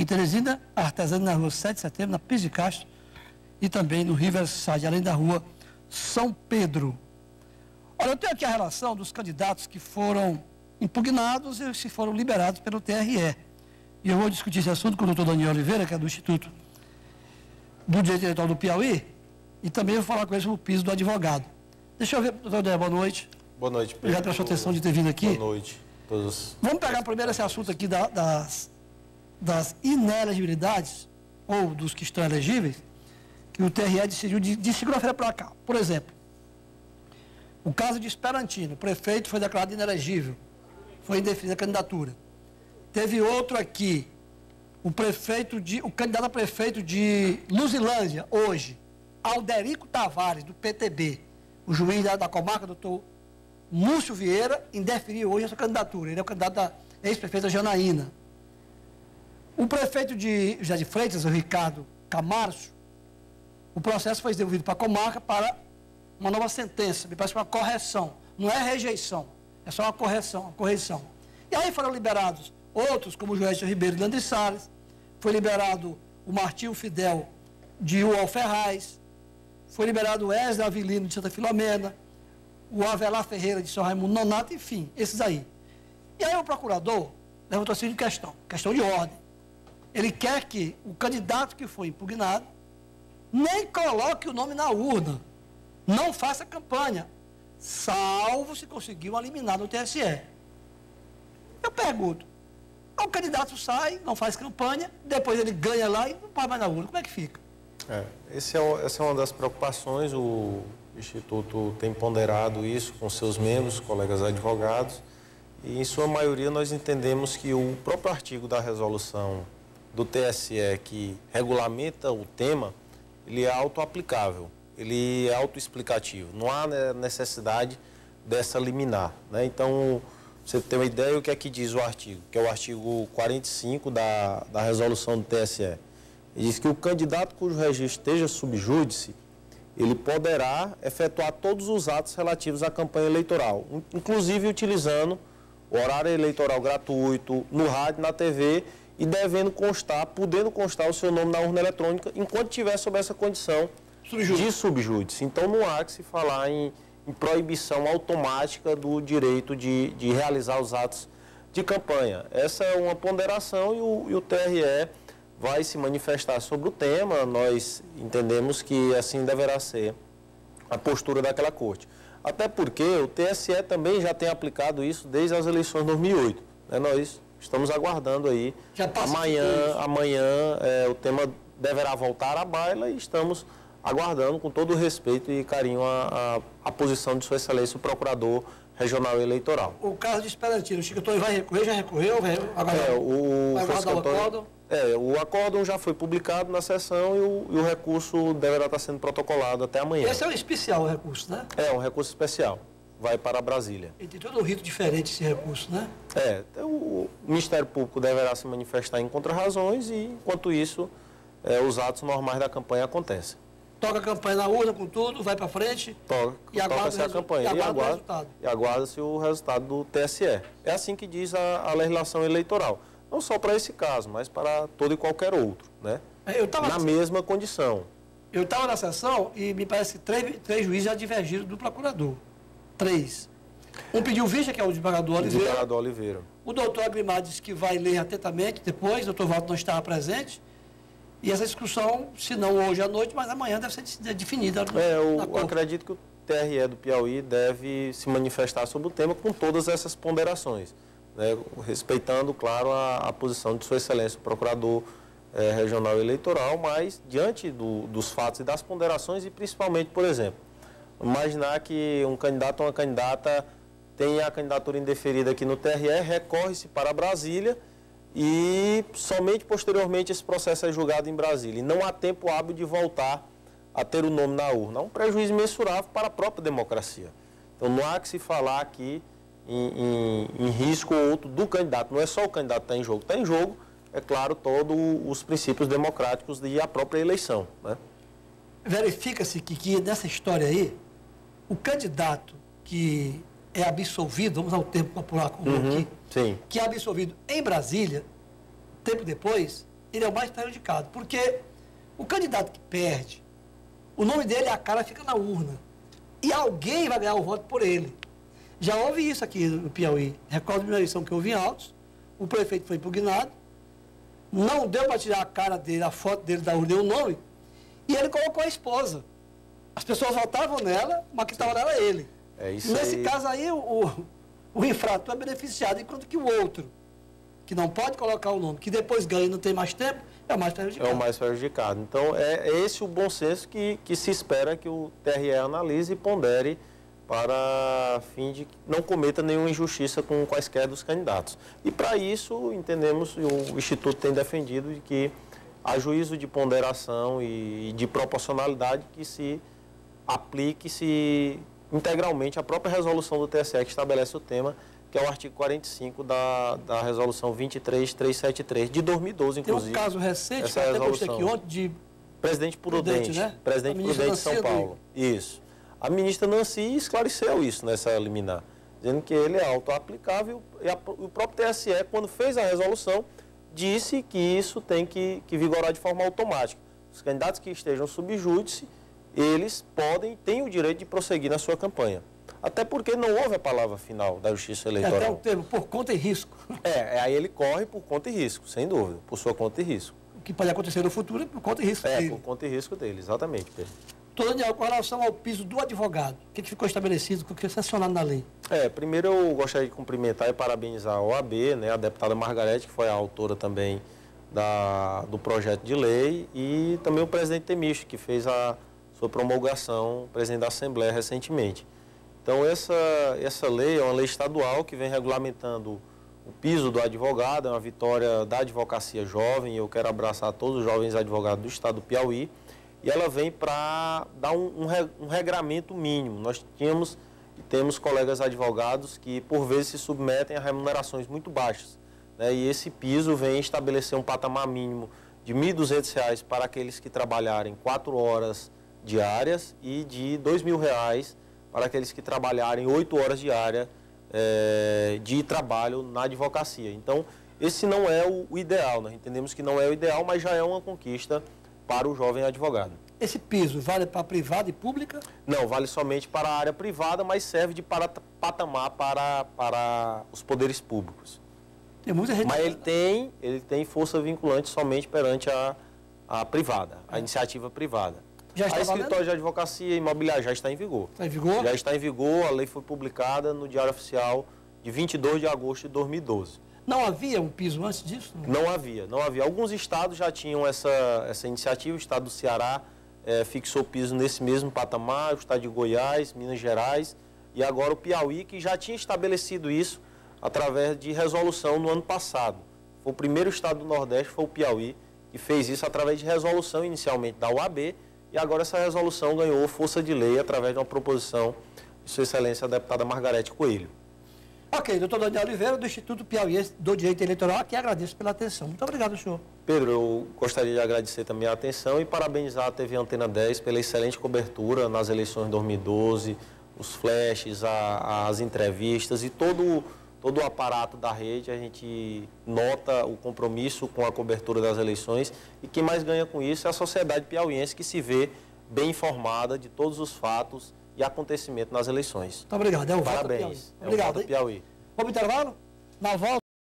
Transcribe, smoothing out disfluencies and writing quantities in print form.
em Teresina, Artesana na rua 7 de setembro, na Pires de Castro, e também no Riverside, além da rua São Pedro. Olha, eu tenho aqui a relação dos candidatos que foram impugnados e que foram liberados pelo TRE. E eu vou discutir esse assunto com o doutor Daniel Oliveira, que é do Instituto do Direito Eleitoral do Piauí, e também vou falar com ele sobre o piso do advogado. Deixa eu ver, doutor Daniel, boa noite. Boa noite, Pedro. Obrigado pela sua atenção de ter vindo aqui. Boa noite a todos. Vamos pegar primeiro esse assunto aqui das inelegibilidades, ou dos que estão elegíveis, que o TRE decidiu de segunda-feira para cá. Por exemplo, o caso de Esperantino, o prefeito foi declarado inelegível, foi indeferida a candidatura. Teve outro aqui, o candidato a prefeito de Luzilândia, hoje, Alderico Tavares, do PTB, o juiz da comarca, doutor Múcio Vieira, indeferiu hoje a sua candidatura. Ele é o candidato da ex-prefeita Janaína. O prefeito de José de Freitas, o Ricardo Camargo, o processo foi devolvido para a comarca para uma nova sentença, me parece uma correção. Não é rejeição, é só uma correção. E aí foram liberados outros, como o Joécio Ribeiro de Landry Salles, foi liberado o Martinho Fidel de Uol Ferraz, foi liberado o Wesley Avilino de Santa Filomena, o Avelar Ferreira de São Raimundo Nonato, enfim, esses aí. E aí o procurador levantou a seguinte questão de ordem. Ele quer que o candidato que foi impugnado nem coloque o nome na urna, não faça campanha, salvo se conseguir uma liminar no TSE. Eu pergunto, o candidato sai, não faz campanha, depois ele ganha lá e não vai mais na urna, como é que fica? Essa é uma das preocupações, o Instituto tem ponderado isso com seus membros, colegas advogados, e em sua maioria nós entendemos que o próprio artigo da resolução do TSE que regulamenta o tema, ele é autoaplicável, ele é autoexplicativo, não há necessidade dessa liminar, né? Então, você tem uma ideia, o que é que diz o artigo, que é o artigo 45 da resolução do TSE. Ele diz que o candidato cujo registro esteja sub júdice, ele poderá efetuar todos os atos relativos à campanha eleitoral, inclusive utilizando o horário eleitoral gratuito, no rádio, na TV, e podendo constar o seu nome na urna eletrônica, enquanto estiver sob essa condição de subjúdice. Então, não há que se falar em proibição automática do direito de realizar os atos de campanha. Essa é uma ponderação e o TRE vai se manifestar sobre o tema. Nós entendemos que assim deverá ser a postura daquela corte. Até porque o TSE também já tem aplicado isso desde as eleições de 2008. Né? Nós estamos aguardando aí. Amanhã o tema deverá voltar à baila e estamos aguardando com todo o respeito e carinho a posição de Sua Excelência, o Procurador Regional Eleitoral. O caso de Esperantino, o Chico Antônio vai recorrer, já recorreu? O acórdão já foi publicado na sessão e o recurso deverá estar sendo protocolado até amanhã. Esse é um especial recurso, né? É um recurso especial, vai para Brasília. E tem todo um rito diferente esse recurso, né? O Ministério Público deverá se manifestar em contrarrazões e, enquanto isso, os atos normais da campanha acontecem. Toca a campanha na urna com tudo, vai para frente. Toca-se a campanha e aguarda-se o resultado do TSE. É assim que diz a legislação eleitoral. Não só para esse caso, mas para todo e qualquer outro, né? Na mesma condição. Eu estava na sessão e me parece que três juízes já divergiram do procurador. 3. Um pediu vista, que é o desembargador Oliveira. O doutor Agrimar disse que vai ler atentamente depois, o doutor Walter não estava presente. E essa discussão, se não hoje à noite, mas amanhã deve ser definida. Eu acredito que o TRE do Piauí deve se manifestar sobre o tema com todas essas ponderações, né, respeitando, claro, a posição de Sua Excelência, o Procurador Regional Eleitoral, mas diante dos fatos e das ponderações, e principalmente, por exemplo, imaginar que um candidato ou uma candidata tenha a candidatura indeferida aqui no TRE, recorre-se para Brasília, e somente posteriormente esse processo é julgado em Brasília. E não há tempo hábil de voltar a ter o nome na urna. É um prejuízo imensurável para a própria democracia. Então não há que se falar aqui em risco ou outro do candidato. Não é só o candidato que está em jogo. Está em jogo, é claro, todos os princípios democráticos e a própria eleição, né? Verifica-se que nessa história aí, o candidato que é absolvido, vamos ao termo popular comum aqui, sim, que é absolvido em Brasília, tempo depois, ele é o mais prejudicado, porque o candidato que perde, o nome dele, a cara fica na urna. E alguém vai ganhar o voto por ele. Já houve isso aqui no Piauí. Recordo de uma eleição que houve em Altos, o prefeito foi impugnado, não deu para tirar a cara dele, a foto dele da urna, deu o nome, e ele colocou a esposa. As pessoas votavam nela, mas que estava era ele. Nesse caso aí, o infrator é beneficiado, enquanto que o outro, que não pode colocar o nome, que depois ganha e não tem mais tempo, é o mais prejudicado. É o mais prejudicado. Então, é esse o bom senso que se espera que o TRE analise e pondere para fim de que não cometa nenhuma injustiça com quaisquer dos candidatos. E para isso, entendemos, o Instituto tem defendido de que há juízo de ponderação e de proporcionalidade que se aplique-se integralmente a própria resolução do TSE que estabelece o tema, que é o artigo 45 da resolução 23373, de 2012, inclusive. Tem um caso recente, que até postei aqui ontem, de Presidente Prudente, né? Presidente Prudente de São Paulo. Isso. A ministra Nancy esclareceu isso nessa liminar, dizendo que ele é auto-aplicável e o próprio TSE, quando fez a resolução, disse que isso tem que vigorar de forma automática. Os candidatos que estejam sob júdice, eles têm o direito de prosseguir na sua campanha. Até porque não houve a palavra final da Justiça Eleitoral. É até o termo, por conta e risco. Aí ele corre por conta e risco, sem dúvida, por sua conta e risco. O que pode acontecer no futuro é por conta e risco dele. Por conta e risco dele, exatamente, Pedro. Doutor Daniel, com relação ao piso do advogado, o que ficou estabelecido, o que foi sancionado na lei? Primeiro eu gostaria de cumprimentar e parabenizar a OAB, né, a deputada Margarete, que foi a autora também do projeto de lei, e também o presidente Temício, que fez a sua promulgação, presidente da Assembleia, recentemente. Então, essa lei é uma lei estadual que vem regulamentando o piso do advogado, é uma vitória da advocacia jovem, eu quero abraçar todos os jovens advogados do estado do Piauí, e ela vem para dar um regramento mínimo. Nós tínhamos e temos colegas advogados que, por vezes, se submetem a remunerações muito baixas, né? E esse piso vem estabelecer um patamar mínimo de R$ 1.200 para aqueles que trabalharem 4 horas diárias e de R$ 2.000 para aqueles que trabalharem 8 horas diárias de trabalho na advocacia. Então, esse não é o ideal, nós entendemos que não é o ideal, mas já é uma conquista para o jovem advogado. Esse piso vale para a privada e pública? Não, vale somente para a área privada, mas serve de patamar para os poderes públicos. Tem muita gente... Mas ele tem força vinculante somente perante a privada, a iniciativa privada. Já está a escritório de advocacia imobiliária já está em vigor. Está em vigor? Já está em vigor, a lei foi publicada no Diário Oficial de 22 de agosto de 2012. Não havia um piso antes disso? Não havia. Alguns estados já tinham essa iniciativa, o estado do Ceará fixou o piso nesse mesmo patamar, o estado de Goiás, Minas Gerais, e agora o Piauí, que já tinha estabelecido isso através de resolução no ano passado. Foi o primeiro estado do Nordeste, foi o Piauí, que fez isso através de resolução inicialmente da UAB, e agora essa resolução ganhou força de lei através de uma proposição de Sua Excelência a deputada Margarete Coelho. Ok, doutor Daniel Oliveira, do Instituto Piauiense do Direito Eleitoral, aqui agradeço pela atenção. Muito obrigado, senhor. Pedro, eu gostaria de agradecer também a atenção e parabenizar a TV Antena 10 pela excelente cobertura nas eleições de 2012, os flashes, as entrevistas e todo o aparato da rede. A gente nota o compromisso com a cobertura das eleições e quem mais ganha com isso é a sociedade piauiense, que se vê bem informada de todos os fatos e acontecimentos nas eleições. Muito obrigado. Parabéns. Obrigado. Piauí. Vamos intervalo? Na volta.